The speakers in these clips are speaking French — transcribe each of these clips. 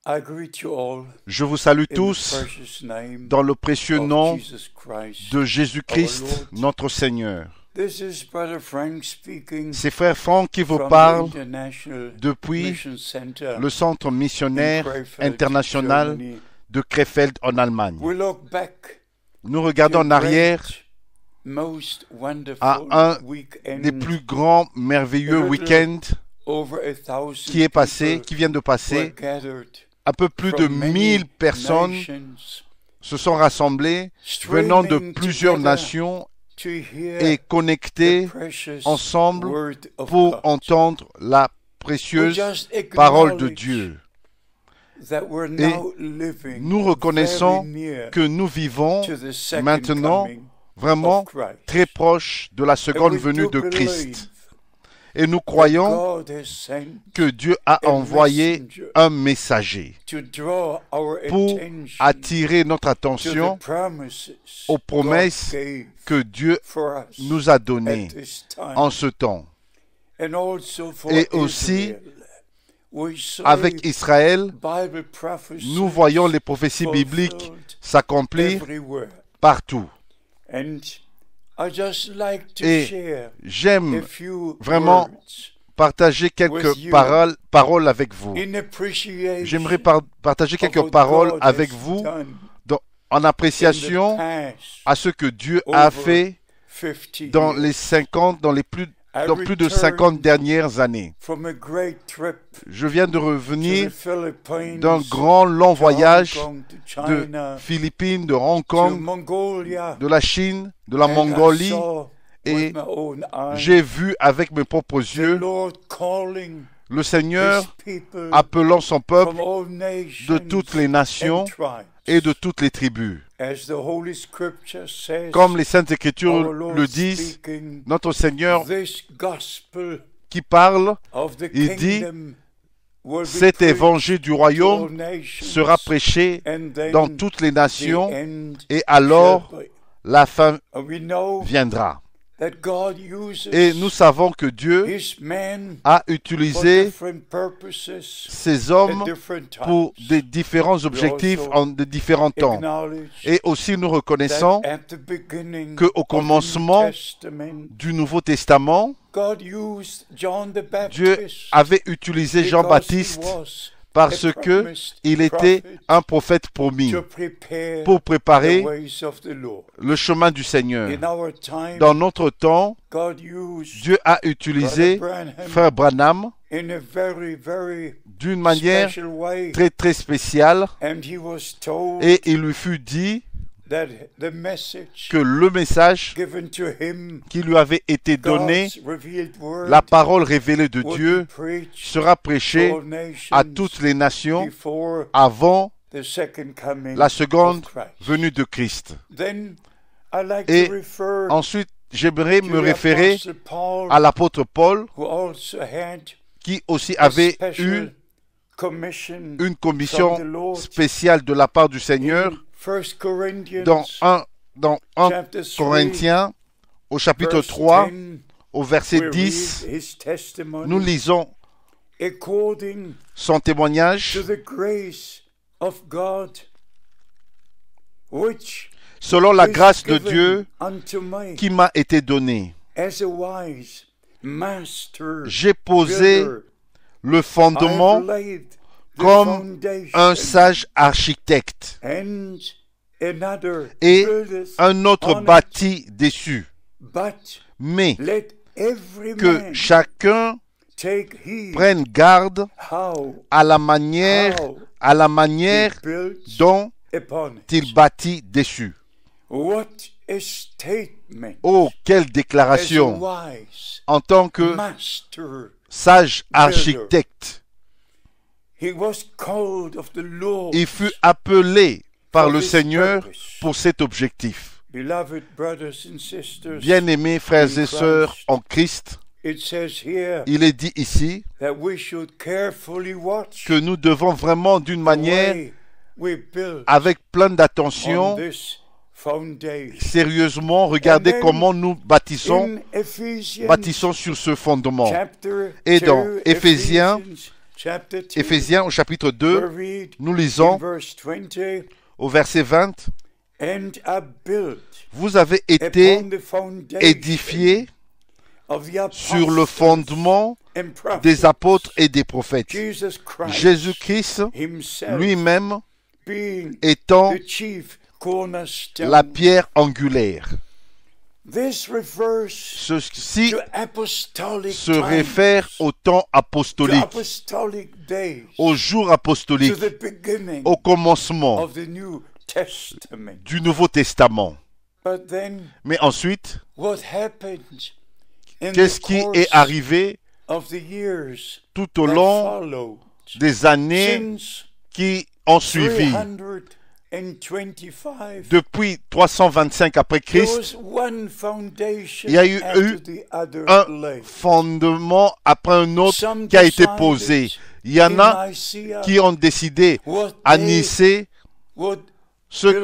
Je vous salue tous dans le précieux nom de Jésus-Christ, notre Seigneur. C'est Frère Franck qui vous parle depuis le centre missionnaire international de Krefeld en Allemagne. Nous regardons en arrière à un des plus grands, merveilleux week-ends qui vient de passer. Un peu plus de 1000 personnes se sont rassemblées venant de plusieurs nations et connectées ensemble pour entendre la précieuse parole de Dieu. Et nous reconnaissons que nous vivons maintenant vraiment très proche de la seconde venue de Christ. Et nous croyons que Dieu a envoyé un messager pour attirer notre attention aux promesses que Dieu nous a données en ce temps. Et aussi, avec Israël, nous voyons les prophéties bibliques s'accomplir partout. Et j'aime vraiment partager quelques paroles avec vous. J'aimerais partager quelques paroles avec vous en appréciation à ce que Dieu a fait dans plus de 50 dernières années. Je viens de revenir d'un long voyage de Philippines, de Hong Kong, de la Chine, de la Mongolie, et j'ai vu avec mes propres yeux le Seigneur appelant son peuple de toutes les nations et de toutes les tribus. Comme les Saintes Écritures le disent, notre Seigneur qui parle, il dit, cet évangile du royaume sera prêché dans toutes les nations et alors la fin viendra. Et nous savons que Dieu a utilisé ces hommes pour des différents objectifs en de différents temps. Et aussi nous reconnaissons qu'au commencement du Nouveau Testament, Dieu avait utilisé Jean-Baptiste parce qu'il était un prophète promis pour préparer le chemin du Seigneur. Dans notre temps, Dieu a utilisé Frère Branham d'une manière très très spéciale et il lui fut dit que le message qui lui avait été donné, la parole révélée de Dieu, sera prêché à toutes les nations avant la seconde venue de Christ. Et ensuite, j'aimerais me référer à l'apôtre Paul, qui aussi avait eu une commission spéciale de la part du Seigneur. Dans 1 Corinthiens, au chapitre 3, au verset 10, nous lisons son témoignage. Selon la grâce de Dieu qui m'a été donnée, j'ai posé le fondement comme un sage architecte, et un autre bâtit dessus. Mais que chacun prenne garde à la manière dont il bâtit dessus. Oh, quelle déclaration en tant que sage architecte. Il fut appelé par le Seigneur pour cet objectif. Bien-aimés frères et sœurs en Christ, il est dit ici que nous devons vraiment d'une manière, avec plein d'attention, sérieusement regarder comment nous bâtissons sur ce fondement. Et dans Éphésiens, Éphésiens au chapitre 2, nous lisons au verset 20, « Vous avez été édifiés sur le fondement des apôtres et des prophètes, Jésus-Christ lui-même étant la pierre angulaire. » Ceci se réfère au temps apostolique, au jour apostolique, au commencement du Nouveau Testament. Mais ensuite, qu'est-ce qui est arrivé tout au long des années qui ont suivi? Depuis 325 après Christ, il y a eu un fondement après un autre qui a été posé. Il y en a qui ont décidé à Nicée ce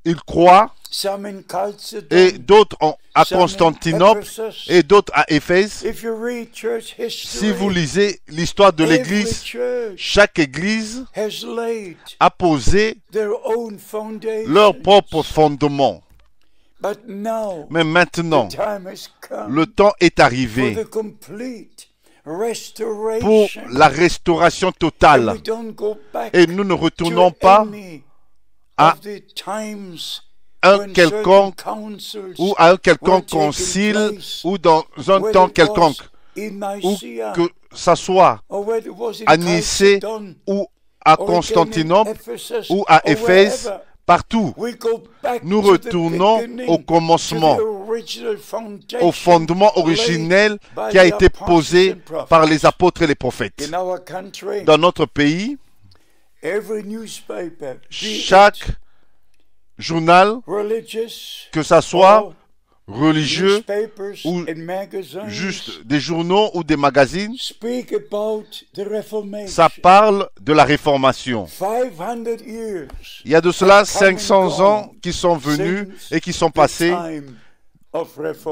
qu'ils croient, et d'autres à Constantinople et d'autres à Éphèse. Si vous lisez l'histoire de l'Église, chaque Église a posé leur propre fondement. Mais maintenant, le temps est arrivé pour la restauration totale. Et nous ne retournons pas à un quelconque ou à un quelconque concile ou dans un temps quelconque, ou que ça soit à Nicée ou à Constantinople ou à Éphèse, partout. Nous retournons au commencement, au fondement originel qui a été posé par les apôtres et les prophètes. Dans notre pays, chaque journal, que ça soit religieux ou juste des journaux ou des magazines, ça parle de la Réformation. Il y a de cela 500 ans qui sont venus et qui sont passés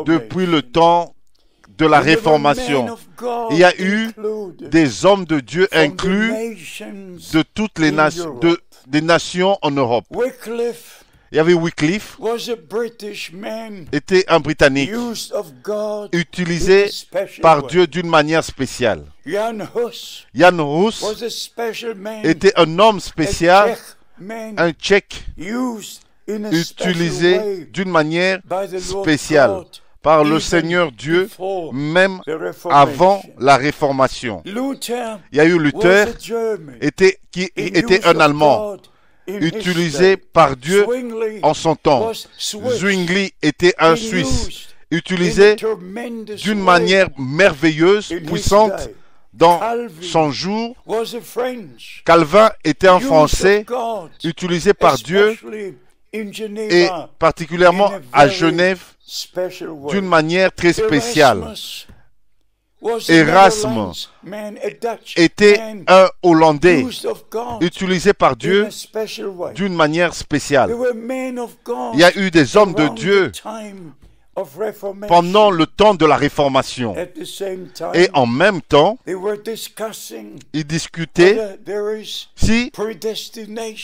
depuis le temps de la Réformation. Il y a eu des hommes de Dieu inclus de toutes les nations, des nations en Europe. Il y avait Wycliffe, était un Britannique, utilisé par Dieu d'une manière spéciale. Jan Hus était un homme spécial, un Tchèque, utilisé d'une manière spéciale par le Seigneur Dieu, même avant la Réformation. Il y a eu Luther, qui était un Allemand, utilisé par Dieu en son temps. Zwingli était un Suisse, utilisé d'une manière merveilleuse, puissante, dans son jour. Calvin était un Français, utilisé par Dieu, et particulièrement à Genève, d'une manière très spéciale. Erasme était un Hollandais, utilisé par Dieu d'une manière spéciale. Il y a eu des hommes de Dieu pendant le temps de la Réformation. Et en même temps, ils discutaient si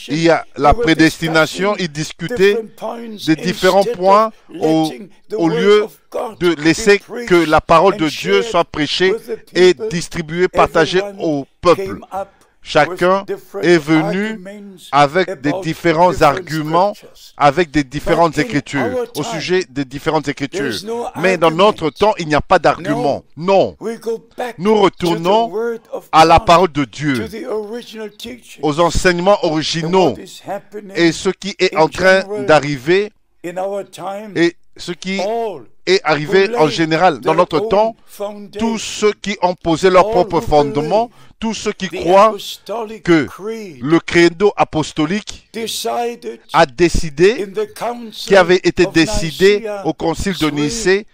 il y a la prédestination, ils discutaient des différents points au lieu de laisser que la parole de Dieu soit prêchée et distribuée, partagée au peuple. Chacun est venu avec des différents arguments, avec des différentes écritures, au sujet des différentes écritures. Mais dans notre temps, il n'y a pas d'argument. Non. Nous retournons à la parole de Dieu, aux enseignements originaux. Et ce qui est en train d'arriver, et ce qui est arrivé en général dans notre temps, tous ceux qui ont posé leur propre fondement, tous ceux qui croient que le credo apostolique a décidé, qui avait été décidé au concile de Nicée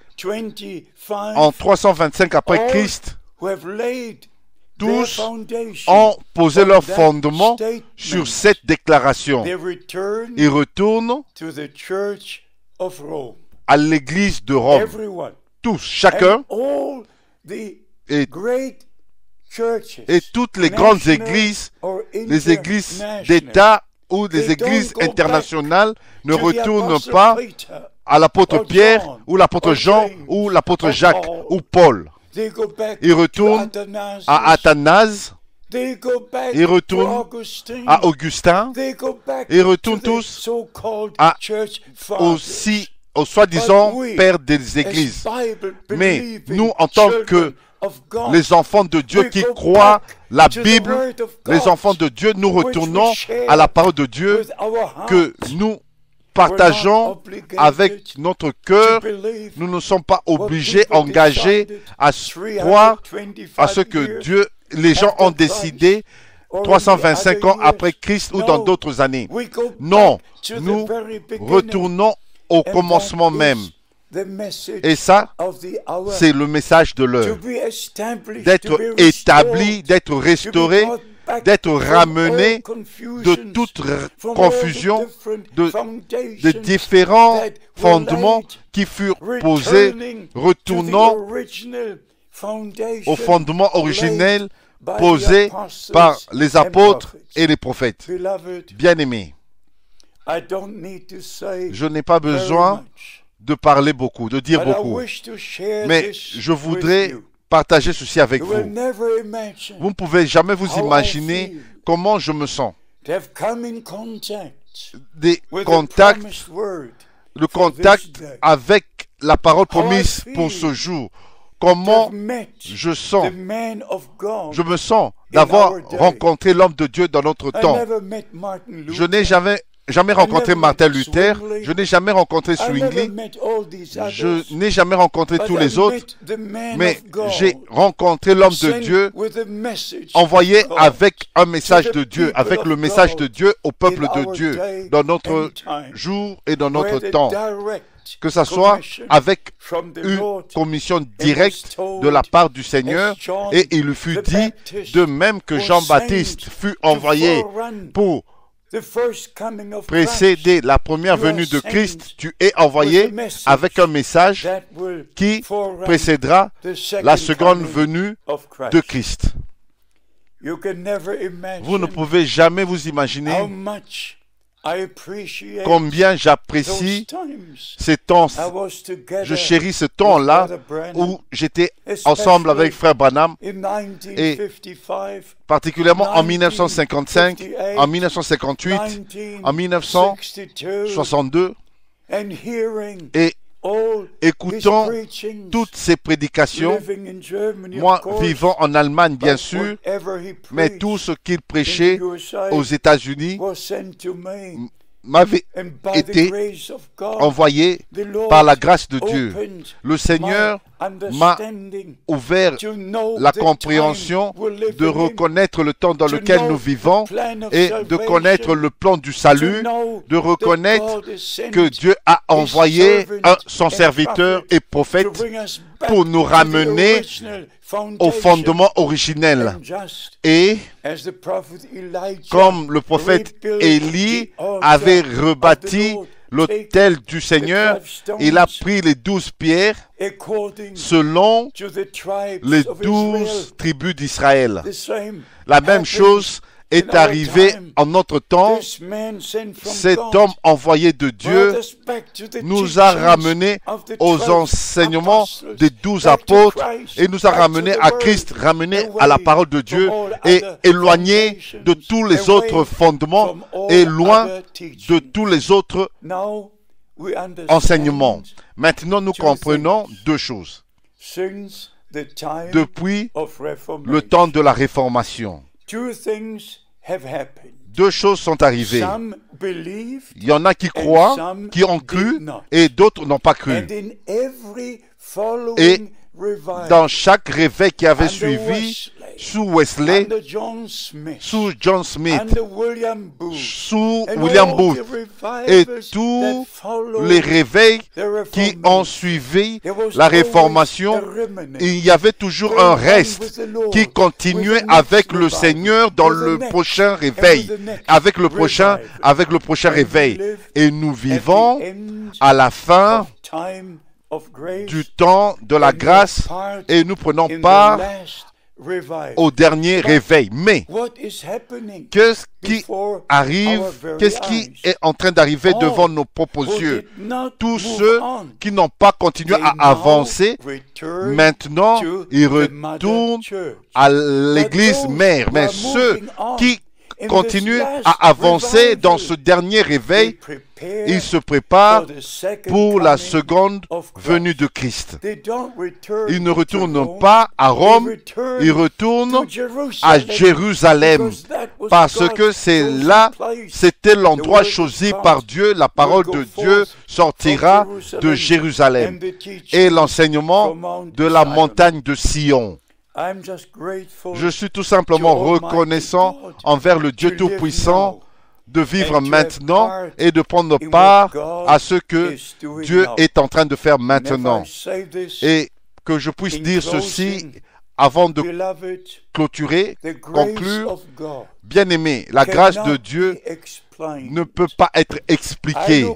en 325 après Christ, tous ont posé leur fondement sur cette déclaration. Ils retournent à l'église de Rome. Tous, chacun, et Et toutes les grandes églises, les églises d'État ou les églises internationales ne retournent pas à l'apôtre Pierre ou l'apôtre Jean ou l'apôtre Jacques ou Paul. Ils retournent à Athanase, ils retournent à Augustin, ils retournent tous aux soi-disant pères des églises. Mais nous, en tant que les enfants de Dieu qui croient la Bible, les enfants de Dieu, nous retournons à la parole de Dieu que nous partageons avec notre cœur. Nous ne sommes pas obligés, engagés à croire à ce que Dieu, les gens ont décidé 325 ans après Christ ou dans d'autres années. Non, nous retournons au commencement même. Et ça, c'est le message de l'heure. D'être établi, d'être restauré, d'être ramené de toute confusion, de différents fondements qui furent posés, retournant au fondement originel posé par les apôtres et les prophètes. Bien-aimés, je n'ai pas besoin de parler beaucoup, de dire beaucoup, mais je voudrais partager ceci avec vous. Vous ne pouvez jamais vous imaginer comment je me sens. Des contacts, le contact avec la parole promise pour ce jour. Comment je sens. Je me sens d'avoir rencontré l'homme de Dieu dans notre temps. Je n'ai jamais rencontré Martin Luther, je n'ai jamais rencontré Zwingli, je n'ai jamais rencontré tous les autres, mais j'ai rencontré l'homme de Dieu envoyé avec un message de Dieu, avec le message de Dieu au peuple de Dieu dans notre jour et dans notre temps. Que ce soit avec une commission directe de la part du Seigneur, et il lui fut dit, de même que Jean-Baptiste fut envoyé pour précéder la première venue de Christ, tu es envoyé avec un message qui précédera la seconde venue de Christ. Vous ne pouvez jamais vous imaginer combien j'apprécie ces temps. Je chéris ce temps-là où j'étais ensemble avec Frère Branham, et particulièrement en 1955, en 1958, en 1962, et écoutant toutes ces prédications, moi vivant en Allemagne bien sûr, mais tout ce qu'il prêchait aux États-Unis m'avait été envoyé par la grâce de Dieu. Le Seigneur m'a ouvert la compréhension de reconnaître le temps dans lequel nous vivons et de connaître le plan du salut, de reconnaître que Dieu a envoyé son serviteur et prophète pour nous ramener au fondement originel. Et comme le prophète Élie avait rebâti l'autel du Seigneur, il a pris les 12 pierres selon les 12 tribus d'Israël. La même chose est arrivé en notre temps. Cet homme envoyé de Dieu nous a ramenés aux enseignements des 12 apôtres et nous a ramenés à Christ, ramenés à la parole de Dieu et éloignés de tous les autres fondements et loin de tous les autres enseignements. Maintenant, nous comprenons deux choses. Depuis le temps de la Réformation, deux choses sont arrivées. Il y en a qui croient, qui ont cru, et d'autres n'ont pas cru. Et dans chaque réveil qui avait suivi, sous Wesley, sous John Smith, sous William Booth, et tous les réveils qui ont suivi la Réformation, il y avait toujours un reste qui continuait avec le Seigneur dans le prochain réveil, avec le prochain réveil. Et nous vivons à la fin du temps de la grâce et nous prenons part au dernier réveil. Mais qu'est-ce qui arrive, qu'est-ce qui est en train d'arriver devant nos propres yeux? Tous ceux qui n'ont pas continué à avancer, maintenant ils retournent à l'église mère. Mais ceux qui continuent à avancer dans ce dernier réveil, ils se préparent pour la seconde venue de Christ. Ils ne retournent pas à Rome, ils retournent à Jérusalem, parce que c'est là, c'était l'endroit choisi par Dieu. La parole de Dieu sortira de Jérusalem et l'enseignement de la montagne de Sion. Je suis tout simplement reconnaissant envers le Dieu Tout-Puissant de vivre maintenant et de prendre part à ce que Dieu est en train de faire maintenant. Et que je puisse dire ceci avant de clôturer, conclure. Bien-aimé, la grâce de Dieu ne peut pas être expliquée.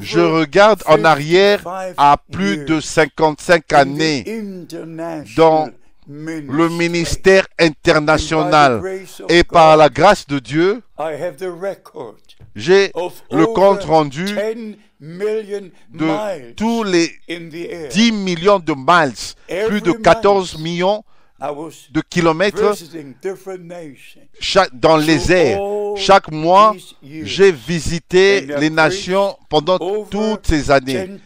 Je regarde en arrière à plus de 55 années dans le ministère international, et par la grâce de Dieu, j'ai le compte rendu de tous les 10 millions de miles, plus de 14 millions de kilomètres dans les airs. Chaque mois, j'ai visité les nations pendant toutes ces années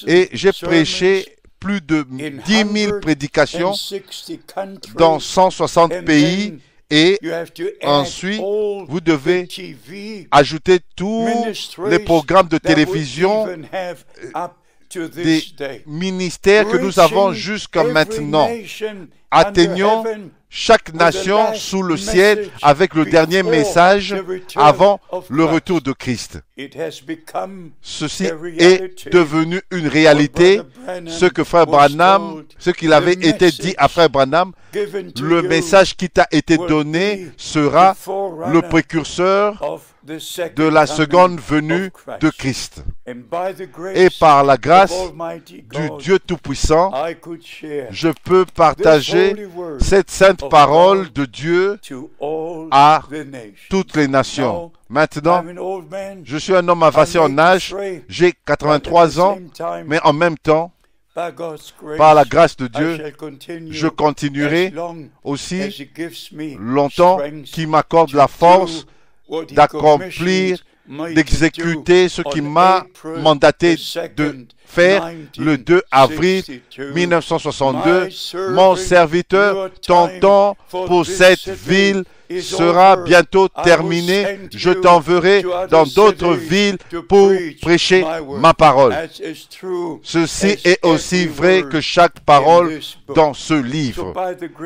et j'ai prêché plus de 10 000 prédications dans 160 pays. Et ensuite, vous devez ajouter tous les programmes de télévision, des ministères que nous avons jusqu'à maintenant. Atteignons chaque nation sous le ciel avec le dernier message avant le retour de Christ. Ceci est devenu une réalité. Ce que Frère Branham, ce qu'il avait été dit à Frère Branham, le message qui t'a été donné sera le précurseur de la seconde venue de Christ. Et par la grâce du Dieu Tout-Puissant, je peux partager cette sainte parole de Dieu à toutes les nations. Maintenant, je suis un homme avancé en âge, j'ai 83 ans, mais en même temps, par la grâce de Dieu, je continuerai aussi longtemps qu'il m'accorde la force d'accomplir, d'exécuter ce qu'il m'a mandaté de faire le 2 avril 1962. Mon serviteur, ton temps pour cette ville sera bientôt terminé. Je t'enverrai dans d'autres villes pour prêcher ma parole. Ceci est aussi vrai que chaque parole dans ce livre.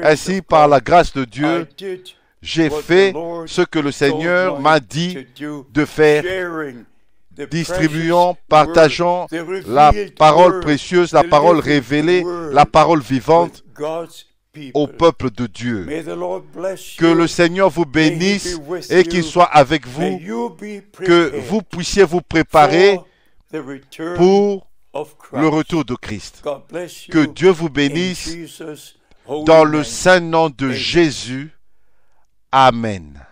Ainsi, par la grâce de Dieu, j'ai fait ce que le Seigneur m'a dit de faire. Distribuons, partageons la parole précieuse, la parole révélée, la parole vivante au peuple de Dieu. Que le Seigneur vous bénisse et qu'il soit avec vous, que vous puissiez vous préparer pour le retour de Christ. Que Dieu vous bénisse dans le saint nom de Jésus. Amen.